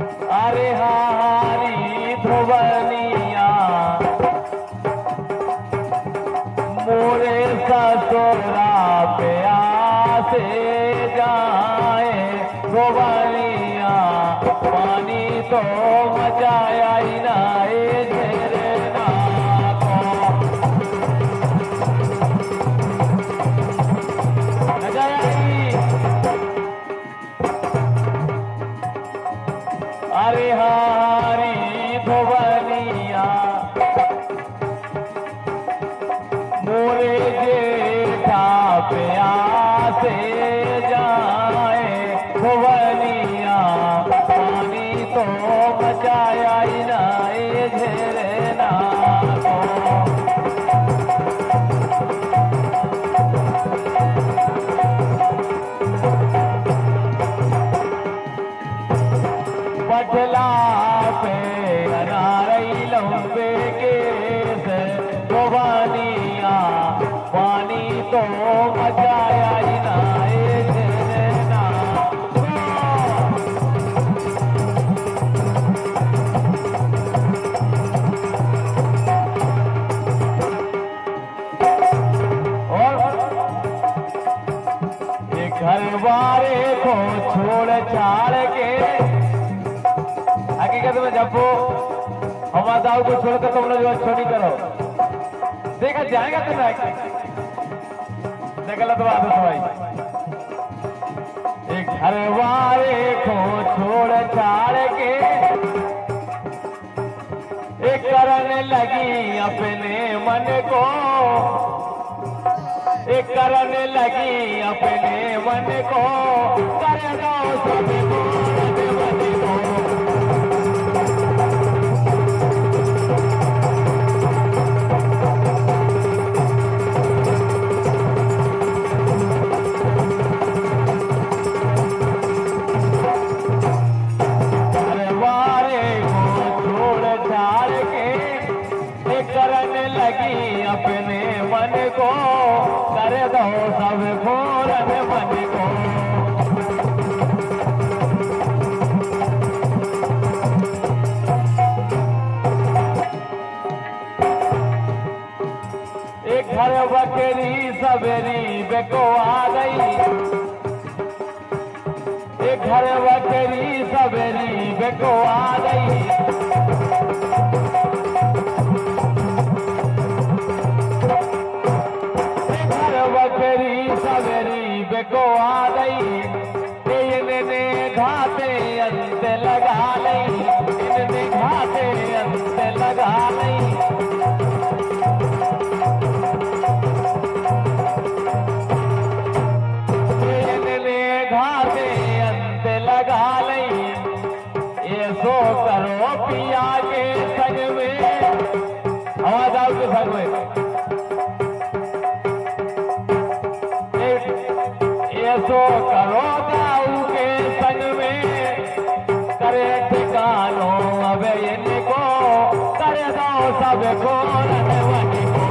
अरे हारी ध्रुवनिया मोरे ससुरा पे आसे जाए ध्रुवनिया पानी तो मचाया ही नाए झरना को मचाया ही। अरे हारी ध्रुवनिया मोरे जेठा पे आसे जाए ध्रुवनिया पानी तो मचाया ही नाए झरना को पटला पे अनारई लंबे केस ध्रुवनिया पानी तो मचाया ही नाए झरना और ये घर वाले को छोड़ छाड़ के हकीकत में जब वो हवा दाव को छोड़कर तुम लोग जो छोड़ी करो देखा जाएगा तुम्हें गलत बात है भाई। एक घर वाले को छोड़ छाड़ के एक करने लगी अपने मन को एक करने लगी अपने मन को कर दो सबको मन को करने लगी अपने मन को कर दो सब घोरन मन को एक घर बकरी सवेरी बेको आ गई एक घर बकरी सवेरी बेको आ गई सवेरी बेको आ गई इनने घाटे अंत लगा लई इनने घाटे अंत लगा लई इनने घाटे अंत लगा लई ये सो करो पिया के संग में आवाज आओ के संग में सो करो दाऊ के संग में करे ठिकानो अब इनको कर दो सब घोरन मन को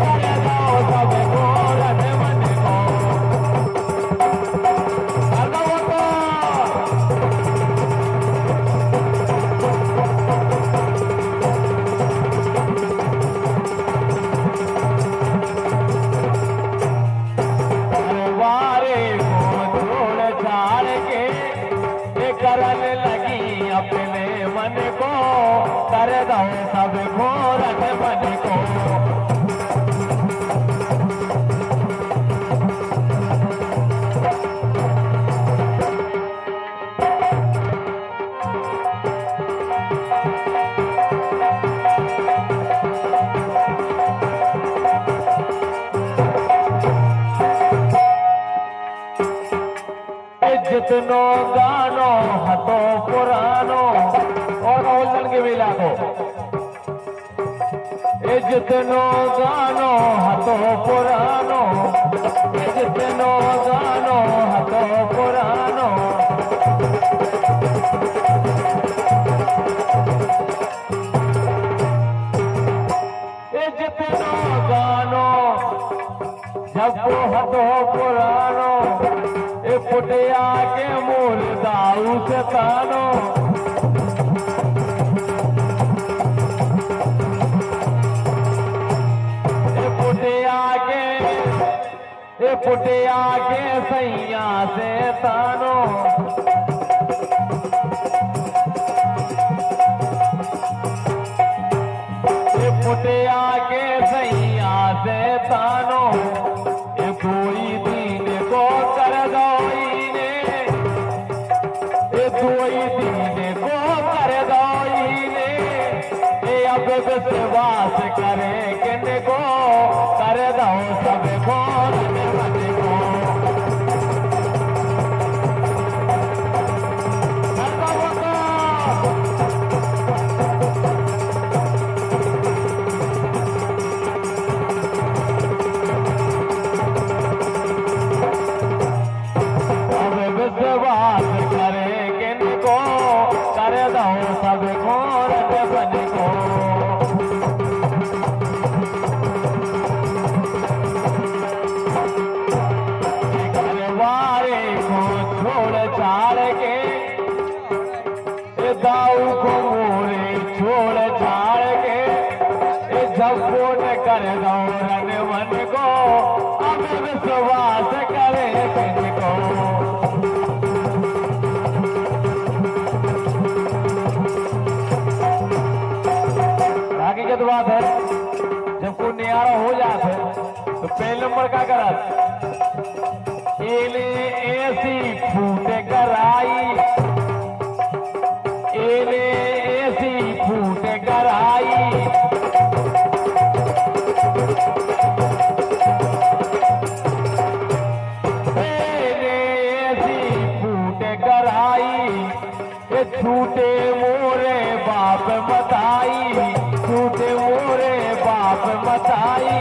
कर दो सब घोरन मन को कर दो को करने लगी अपने मन को कर दो सब घोरन मन को जितनो गानो हतो पुरानो और ओलन के भी लागो जितनो गानो हतो पुरानो जितनो गानो हतो पुरानो जितनो गानो जब हतो पुरानो पुटिया के मूल दाऊ से तानो करे किन को कर दो सब को मन को विश्वास करे किन को कर दो सब घोर बन को घरवारे को छोड़ छाड़ के दाऊ को मोरे छोड़ छाड़ के झपोट कर दो रन मन को अब विश्वास करे किन को हकीकत बात है जब कोई नियारा हो जाता है तो पहले नंबर का करत एले ऐसी फूटे कराई एले ऐसी फूटे कराई एले ऐसी फूटे कराई ये छूटे मोरे बाप बताई छूटे मोरे बाप बताई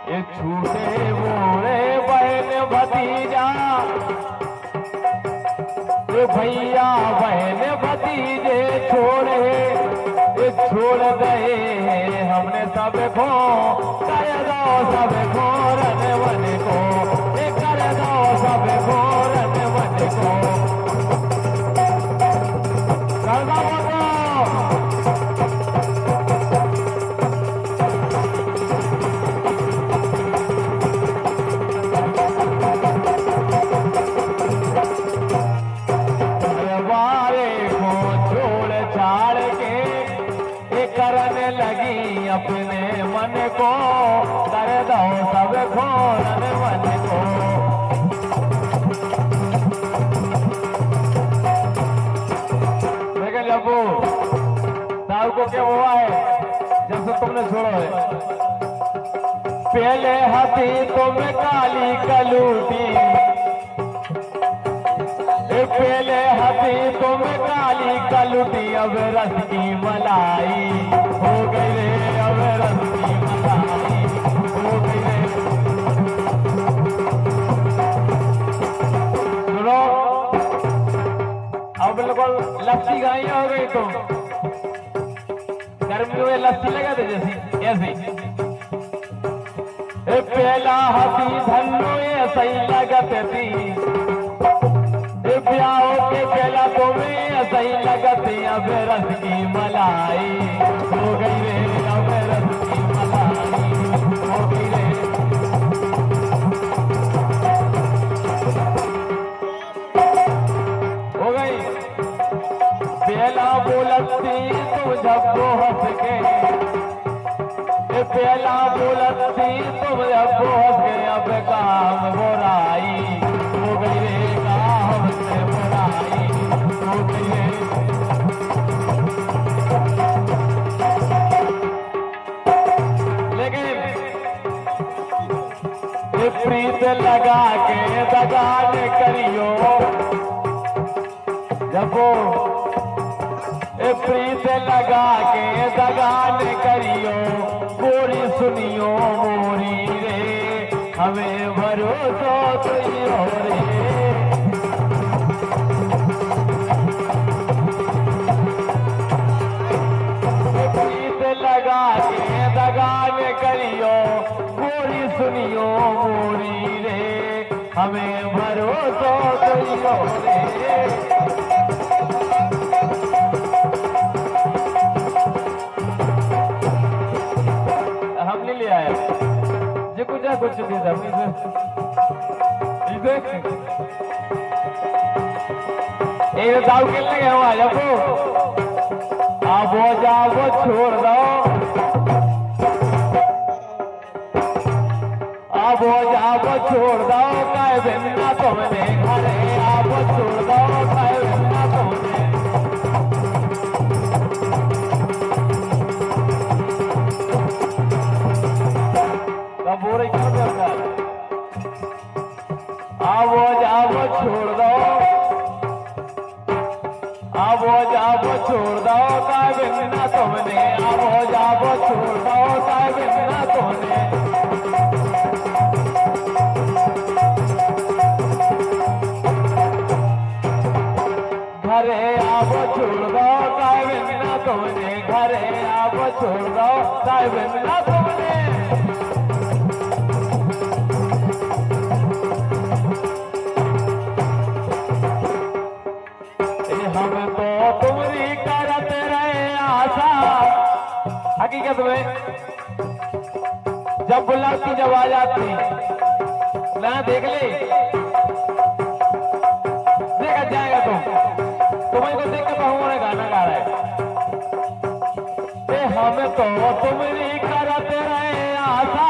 ये छूटे मोरे बहन भतीजा ये भैया बहन भतीजे छोड़े ये छोड़ गए हमने सब को कर दो सब को रन वन को ये कर दो सब को रन वन को कर दो घरवारे को छोड़ छाड़ के ये करने लगी अपने मन को कर दो सब घोरन मन को लेकिन जब वो दाऊ को क्या हुआ है जब से तुमने छोड़ो है पहले हाथी तुम काली कलूटी पहले हाथी तुम काली कलूटी अब रस की मलाई हो गई रे अब रस की मलाई हो गई रे सुनो अब बिल्कुल लस्सी गाई हो गई तुम गर्मियों में लस्सी लगा दे जैसी ऐसी पहला हाथी धन्नो ये सही लगत थी ब्याह के पहला तुम्हें सही लगती अब रस की मलाई हो गई रे अब रस की मलाई हो गई रे हो गई पहला बोलती तुम जब हंस के पहला बोलती तुम जब हंस के अब काम बुराई हो गई रे काम से बुराई हो गई रे लेकिन प्रीत लगा के दगान करियो जब प्रीत लगा के दगान करियो गोरी सुनियो मोरी रे हमें भरोसा तो हो रे प्रीत लगा के दगान करियो गोरी सुनियो मोरी रे हमें भरोसा तो हो रे ले आया जे कुछ दे दे इसे दाऊ खेलने गए वहां जब अब वो जाओ छोड़ दो आबो जाबो छोड़ दो काय बिना तुमने घरे आबो छोड़ दो काय बिना तुमने कबूरे कर दो आबो जाबो छोड़ दो आबो जाबो छोड़ दो काय बिना तुमने आबो जाबो छोड़ दो काय बिना तुमने घरे आबो छोड़ दो काय बिना तुमने घरे आबो छोड़ दो काय बिना तुमने हम तो तुम्हारी करते रहे आशा हकीकत में जब लड़की जब आ जाती ना देख ले देखा जाएगा तुम्हें को देख के बहु गाना गा रहा है हम तो तुम्हारी करते रहे आशा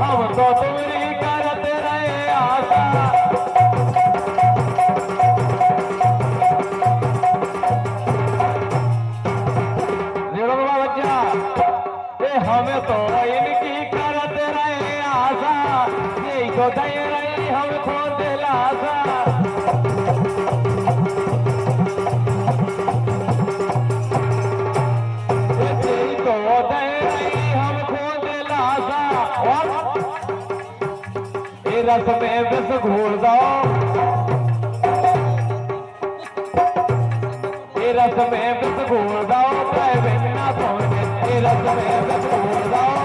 हम तो तुम्हारी करते रहे आशा हमें तो इनकी करते रहे आशा यही तो दे रही हमको दिलासा यही तो दे रही हमको दिलासा और ये रस में विष घोल दो ये रस में विष घोल दो काय बिना तुमने रस में विष घोल दो